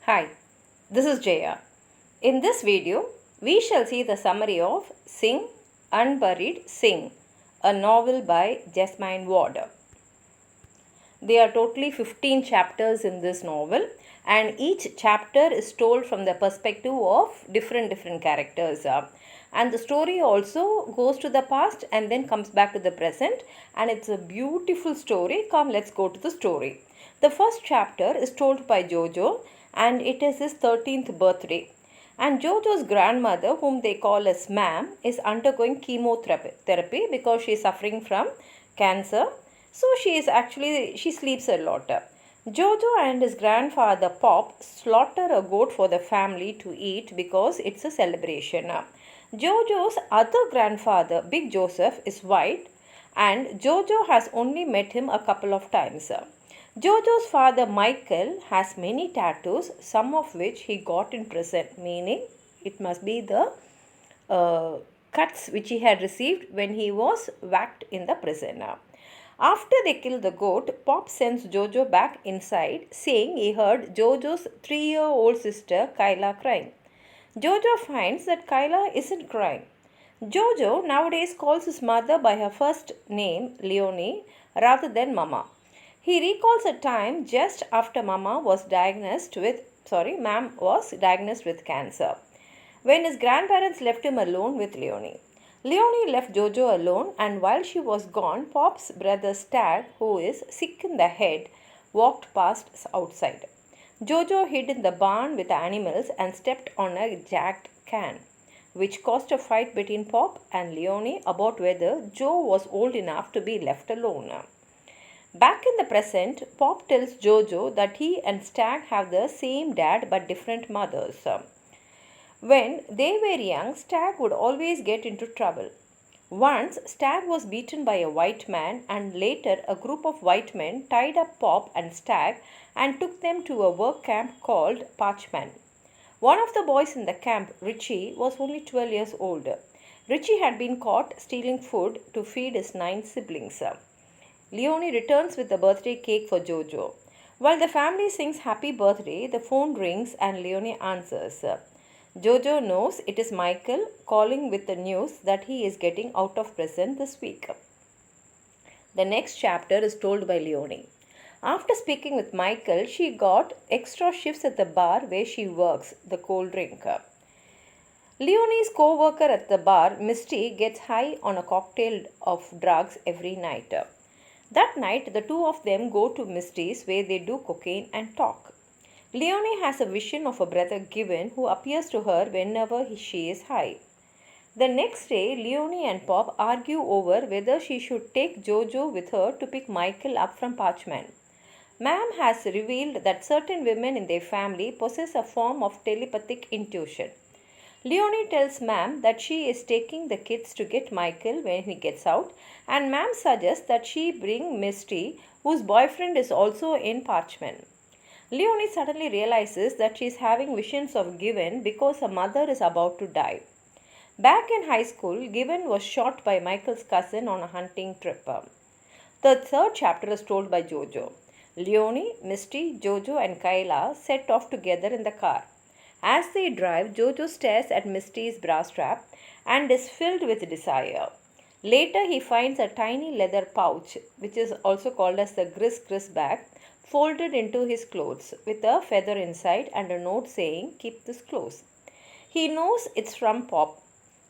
Hi, this is Jaya. In this video, we shall see the summary of Unburied, Sing, a novel by Jesmyn. There are totally 15 chapters in this novel, and each chapter is told from the perspective of different characters. And the story also goes to the past and then comes back to the present, and it's a beautiful story. Come, let's go to the story. The first chapter is told by Jojo, and it is his 13th birthday. And Jojo's grandmother, whom they call as Ma'am, is undergoing chemotherapy because she is suffering from cancer. So she sleeps a lot. Jojo and his grandfather Pop slaughter a goat for the family to eat because it's a celebration. Jojo's other grandfather, Big Joseph, is white, and Jojo has only met him a couple of times. Jojo's father Michael has many tattoos, some of which he got in prison, meaning it must be the cuts which he had received when he was whacked in the prison. After they kill the goat, Pop sends Jojo back inside, saying he heard Jojo's 3-year-old sister Kyla crying. Jojo finds that Kyla isn't crying. Jojo nowadays calls his mother by her first name, Leonie, rather than Mama. He recalls a time just after Ma'am was diagnosed with cancer, when his grandparents left him alone with Leonie. Leonie left Jojo alone, and while she was gone, Pop's brother Stag, who is sick in the head, walked past outside. Jojo hid in the barn with the animals and stepped on a jagged can, which caused a fight between Pop and Leonie about whether Joe was old enough to be left alone. Back in the present, Pop tells Jojo that he and Stag have the same dad but different mothers. When they were young, Stag would always get into trouble. Once, Stag was beaten by a white man, and later a group of white men tied up Pop and Stag and took them to a work camp called Parchman. One of the boys in the camp, Richie, was only 12 years old. Richie had been caught stealing food to feed his 9 siblings. Leonie returns with the birthday cake for Jojo. While the family sings happy birthday, the phone rings and Leonie answers. Jojo knows it is Michael calling with the news that he is getting out of prison this week. The next chapter is told by Leonie. After speaking with Michael, she got extra shifts at the bar where she works, the cold drink. Leonie's co-worker at the bar, Misty, gets high on a cocktail of drugs every night. That night, the two of them go to Misty's where they do cocaine and talk. Leonie has a vision of a brother Given who appears to her whenever she is high. The next day, Leonie and Pop argue over whether she should take Jojo with her to pick Michael up from Parchman. Ma'am has revealed that certain women in their family possess a form of telepathic intuition. Leonie tells Ma'am that she is taking the kids to get Michael when he gets out, and Ma'am suggests that she bring Misty, whose boyfriend is also in Parchman. Leonie suddenly realizes that she is having visions of Given because her mother is about to die. Back in high school, Given was shot by Michael's cousin on a hunting trip. The third chapter is told by Jojo. Leonie, Misty, Jojo, and Kyla set off together in the car. As they drive, Jojo stares at Misty's bra strap and is filled with desire. Later, he finds a tiny leather pouch, which is also called as the Gris bag, folded into his clothes with a feather inside and a note saying, "Keep this close." He knows it's from Pop.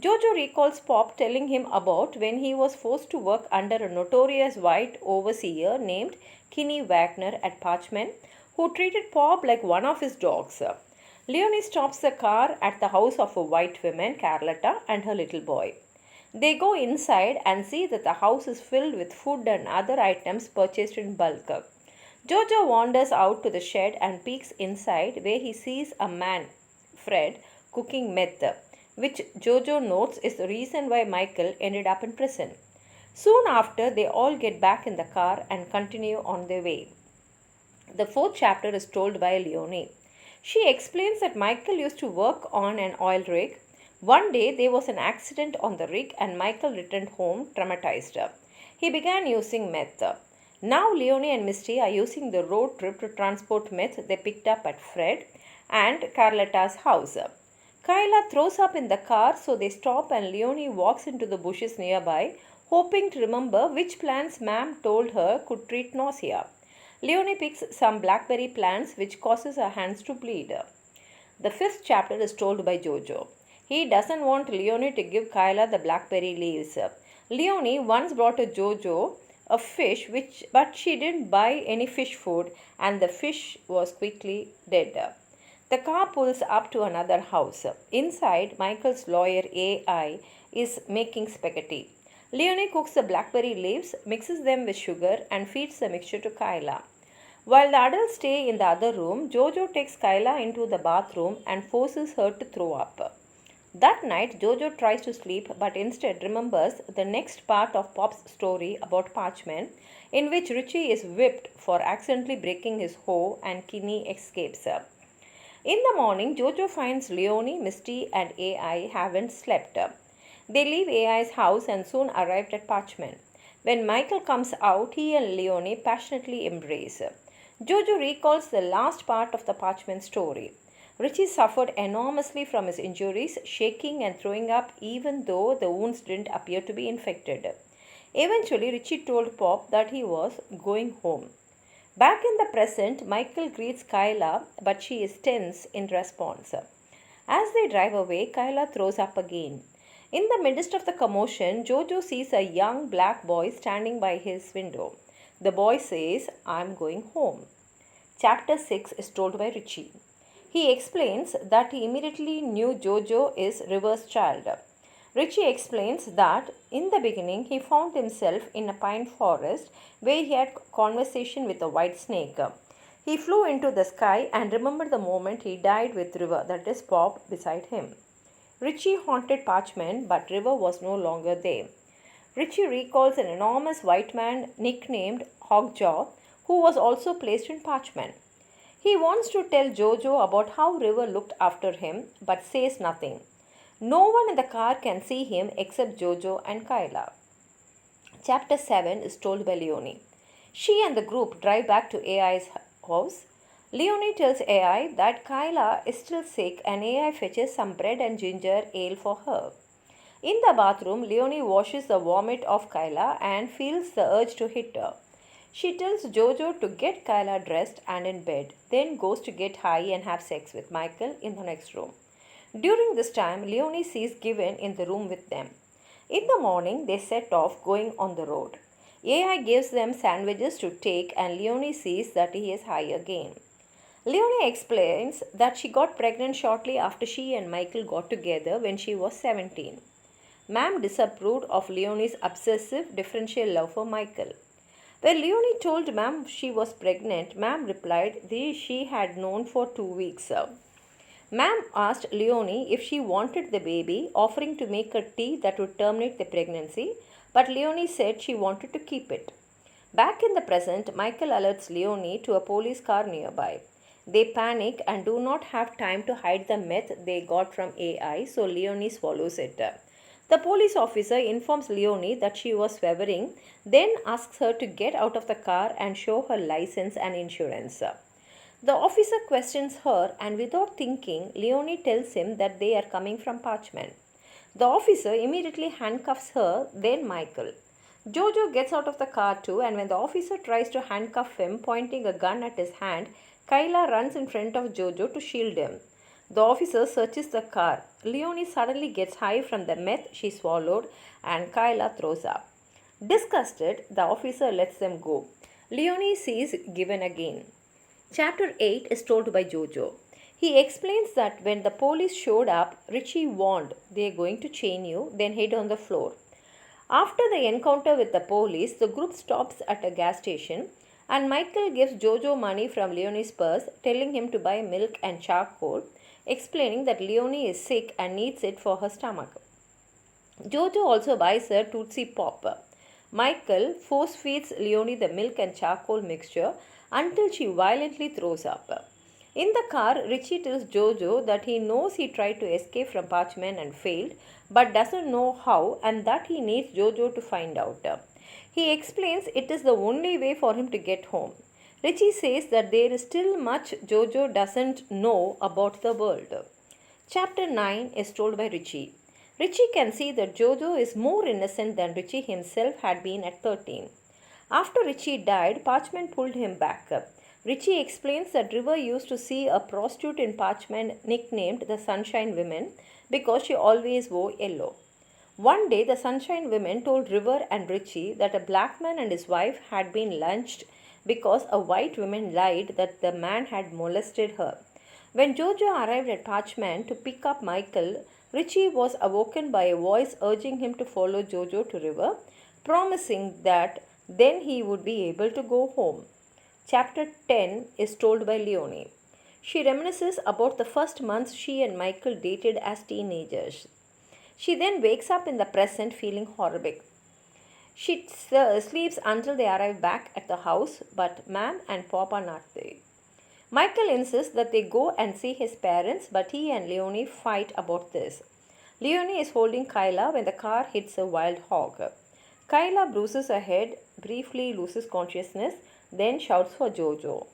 Jojo recalls Pop telling him about when he was forced to work under a notorious white overseer named Kinney Wagner at Parchman, who treated Pop like one of his dogs. Leonie stops the car at the house of a white woman, Carlotta, and her little boy. They go inside and see that the house is filled with food and other items purchased in bulk. Jojo wanders out to the shed and peeks inside, where he sees a man, Fred, cooking meth, which Jojo notes is the reason why Michael ended up in prison. Soon after, they all get back in the car and continue on their way. The fourth chapter is told by Leonie. She explains that Michael used to work on an oil rig. One day there was an accident on the rig and Michael returned home traumatized. He began using meth. Now Leonie and Misty are using the road trip to transport meth they picked up at Fred, and Carlotta's house. Kyla throws up in the car, so they stop and Leonie walks into the bushes nearby, hoping to remember which plants Ma'am told her could treat nausea. Leonie picks some blackberry plants which causes her hands to bleed. The fifth chapter is told by Jojo. He doesn't want Leonie to give Kyla the blackberry leaves. Leonie once brought to Jojo a fish but she didn't buy any fish food and the fish was quickly dead. The car pulls up to another house. Inside, Michael's lawyer AI is making spaghetti. Leonie cooks the blackberry leaves, mixes them with sugar, and feeds the mixture to Kyla. While the adults stay in the other room, Jojo takes Kyla into the bathroom and forces her to throw up. That night, Jojo tries to sleep but instead remembers the next part of Pop's story about Parchment, in which Richie is whipped for accidentally breaking his hoe and Kinney escapes. In the morning, Jojo finds Leonie, Misty, and AI haven't slept. They leave AI's house and soon arrive at Parchment. When Michael comes out, he and Leonie passionately embrace. Jojo recalls the last part of the Parchment story. Richie suffered enormously from his injuries, shaking and throwing up even though the wounds didn't appear to be infected. Eventually, Richie told Pop that he was going home. Back in the present, Michael greets Kyla, but she is tense in response. As they drive away, Kyla throws up again. In the midst of the commotion, Jojo sees a young black boy standing by his window. The boy says, "I'm going home." Chapter 6 is told by Richie. He explains that he immediately knew Jojo is River's child. Richie explains that in the beginning he found himself in a pine forest where he had conversation with a white snake. He flew into the sky and remembered the moment he died with River, that is Pop, beside him. Richie haunted Parchment, but River was no longer there. Richie recalls an enormous white man nicknamed Hogjaw, who was also placed in Parchment. He wants to tell Jojo about how River looked after him, but says nothing. No one in the car can see him except Jojo and Kyla. Chapter 7 is told by Leonie. She and the group drive back to AI's house. Leonie tells AI that Kyla is still sick and AI fetches some bread and ginger ale for her. In the bathroom, Leonie washes the vomit of Kyla and feels the urge to hit her. She tells Jojo to get Kyla dressed and in bed, then goes to get high and have sex with Michael in the next room. During this time, Leonie sees Given in the room with them. In the morning, they set off going on the road. AI gives them sandwiches to take and Leonie sees that he is high again. Leonie explains that she got pregnant shortly after she and Michael got together when she was 17. Ma'am disapproved of Leonie's obsessive differential love for Michael. When Leonie told Ma'am she was pregnant, Ma'am replied that she had known for 2 weeks. Ma'am asked Leonie if she wanted the baby, offering to make a tea that would terminate the pregnancy, but Leonie said she wanted to keep it. Back in the present, Michael alerts Leonie to a police car nearby. They panic and do not have time to hide the meth they got from AI, so Leonie swallows it. The police officer informs Leonie that she was swearing, then asks her to get out of the car and show her license and insurance. The officer questions her and without thinking, Leonie tells him that they are coming from Parchment. The officer immediately handcuffs her, then Michael. Jojo gets out of the car too, and when the officer tries to handcuff him, pointing a gun at his hand, Kyla runs in front of Jojo to shield him. The officer searches the car. Leonie suddenly gets high from the meth she swallowed and Kyla throws up. Disgusted, the officer lets them go. Leonie sees Given again. Chapter 8 is told by Jojo. He explains that when the police showed up, Richie warned, "They are going to chain you, then hid on the floor." After the encounter with the police, the group stops at a gas station and Michael gives Jojo money from Leonie's purse, telling him to buy milk and charcoal, explaining that Leonie is sick and needs it for her stomach. Jojo also buys her Tootsie Pop. Michael force feeds Leonie the milk and charcoal mixture until she violently throws up. In the car, Richie tells Jojo that he knows he tried to escape from Parchment and failed, but doesn't know how and that he needs Jojo to find out. He explains it is the only way for him to get home. Richie says that there is still much Jojo doesn't know about the world. Chapter 9 is told by Richie. Richie can see that Jojo is more innocent than Richie himself had been at 13. After Richie died, Parchment pulled him back up. Richie explains that River used to see a prostitute in Parchment nicknamed the Sunshine Women because she always wore yellow. One day, the Sunshine Women told River and Richie that a black man and his wife had been lynched because a white woman lied that the man had molested her. When Jojo arrived at Parchment to pick up Michael, Richie was awoken by a voice urging him to follow Jojo to River, promising that then he would be able to go home. Chapter 10 is told by Leonie. She reminisces about the first months she and Michael dated as teenagers. She then wakes up in the present feeling horrible. She sleeps until they arrive back at the house, but Mam and Pop are not there. Michael insists that they go and see his parents, but he and Leonie fight about this. Leonie is holding Kyla when the car hits a wild hog. Kyla bruises her head, briefly loses consciousness, then shouts for Jojo.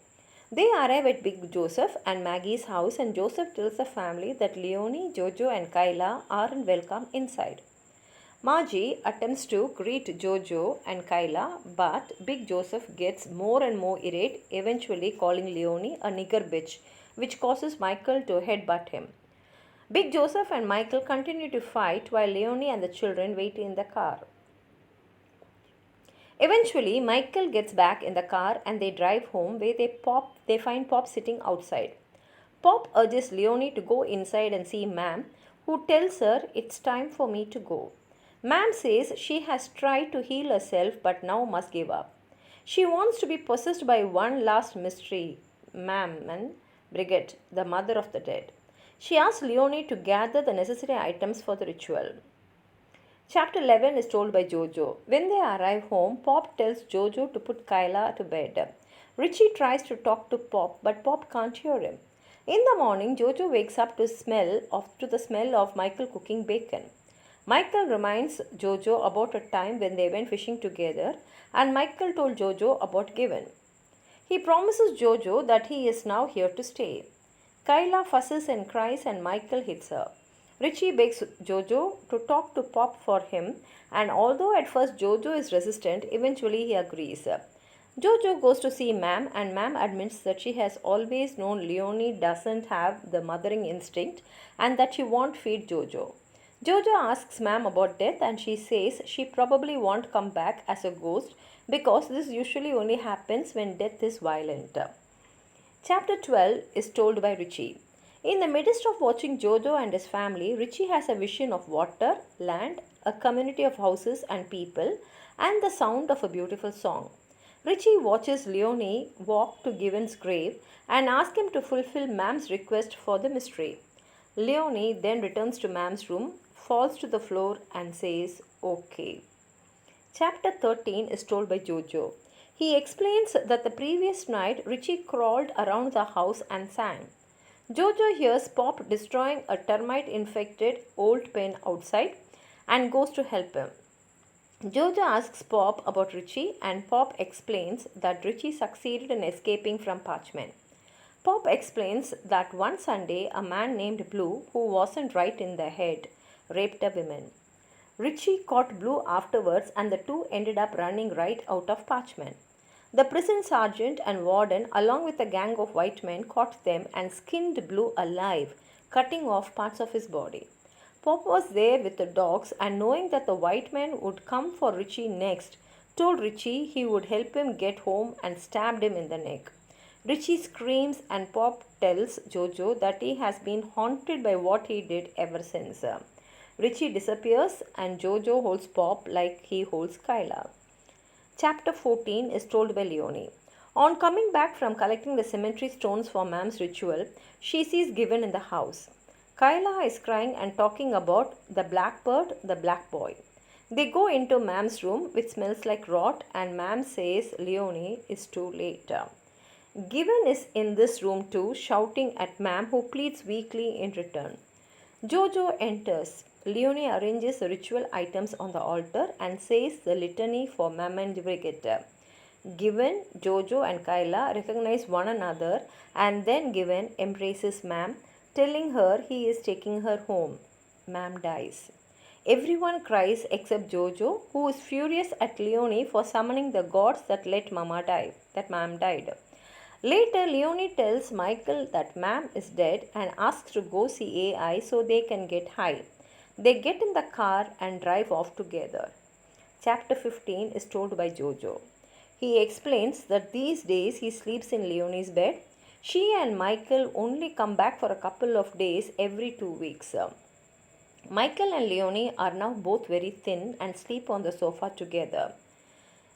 They arrive at Big Joseph and Maggie's house, and Joseph tells the family that Leonie, Jojo, and Kyla aren't welcome inside. Margie attempts to greet Jojo and Kyla, but Big Joseph gets more and more irate, eventually calling Leonie a nigger bitch, which causes Michael to headbutt him. Big Joseph and Michael continue to fight while Leonie and the children wait in the car. Eventually, Michael gets back in the car and they drive home where they find Pop sitting outside. Pop urges Leonie to go inside and see Mam, who tells her it's time for me to go. Mam says she has tried to heal herself but now must give up. She wants to be possessed by one last mystery, Mammon, Brigette, the mother of the dead. She asks Leonie to gather the necessary items for the ritual. Chapter 11 is told by Jojo. When they arrive home, Pop tells Jojo to put Kyla to bed. Richie tries to talk to Pop, but Pop can't hear him. In the morning, Jojo wakes up to the smell of Michael cooking bacon. Michael reminds Jojo about a time when they went fishing together, and Michael told Jojo about Given. He promises Jojo that he is now here to stay. Kyla fusses and cries, and Michael hits her. Richie begs Jojo to talk to Pop for him, and although at first Jojo is resistant, eventually he agrees. Jojo goes to see Mam, and Mam admits that she has always known Leonie doesn't have the mothering instinct and that she won't feed Jojo. Jojo asks Mam about death, and she says she probably won't come back as a ghost because this usually only happens when death is violent. Chapter 12 is told by Richie. In the midst of watching Jojo and his family, Richie has a vision of water, land, a community of houses and people, and the sound of a beautiful song. Richie watches Leonie walk to Given's grave and asks him to fulfill Mam's request for the mystery. Leonie then returns to Mam's room, falls to the floor, and says, "Okay." Chapter 13 is told by Jojo. He explains that the previous night Richie crawled around the house and sang. Jojo hears Pop destroying a termite-infected old pen outside and goes to help him. Jojo asks Pop about Richie, and Pop explains that Richie succeeded in escaping from Parchment. Pop explains that one Sunday a man named Blue, who wasn't right in the head, raped a woman. Richie caught Blue afterwards, and the two ended up running right out of Parchment. The prison sergeant and warden, along with a gang of white men, caught them and skinned Blue alive, cutting off parts of his body. Pop was there with the dogs, and knowing that the white men would come for Richie next, told Richie he would help him get home and stabbed him in the neck. Richie screams, and Pop tells Jojo that he has been haunted by what he did ever since. Richie disappears, and Jojo holds Pop like he holds Kyla. Chapter 14 is told by Leonie. On coming back from collecting the cemetery stones for Mam's ritual, she sees Given in the house. Kyla is crying and talking about the blackbird, the black boy. They go into Mam's room, which smells like rot, and Mam says Leonie is too late. Given is in this room too, shouting at Mam, who pleads weakly in return. Jojo enters. Leonie arranges the ritual items on the altar and says the litany for Mam and Brigitte. Given, Jojo and Kyla recognize one another, and then Given embraces Mam, telling her he is taking her home. Mam dies. Everyone cries except Jojo, who is furious at Leonie for summoning the gods that let Mama die, that Mam died. Later, Leonie tells Michael that Mam is dead and asks to go see AI so they can get high. They get in the car and drive off together. Chapter 15 is told by Jojo. He explains that these days he sleeps in Leonie's bed. She and Michael only come back for a couple of days every 2 weeks. Michael and Leonie are now both very thin and sleep on the sofa together.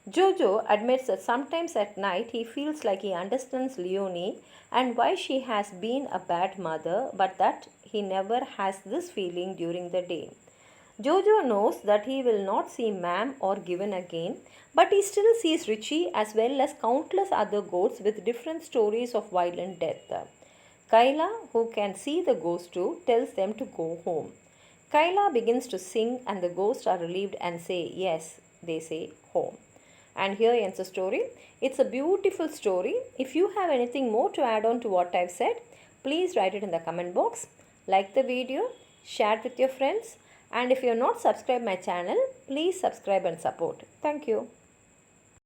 Jojo admits that sometimes at night he feels like he understands Leonie and why she has been a bad mother, but that he never has this feeling during the day. Jojo knows that he will not see Mam or Given again, but he still sees Richie as well as countless other goats with different stories of violent death. Kyla, who can see the ghost too, tells them to go home. Kyla begins to sing and the ghosts are relieved and say, yes, they say home. And here ends the story. It's a beautiful story. If you have anything more to add on to what I've said, please write it in the comment box. Like the video, share it with your friends. And if you are not subscribed my channel, please subscribe and support. Thank you.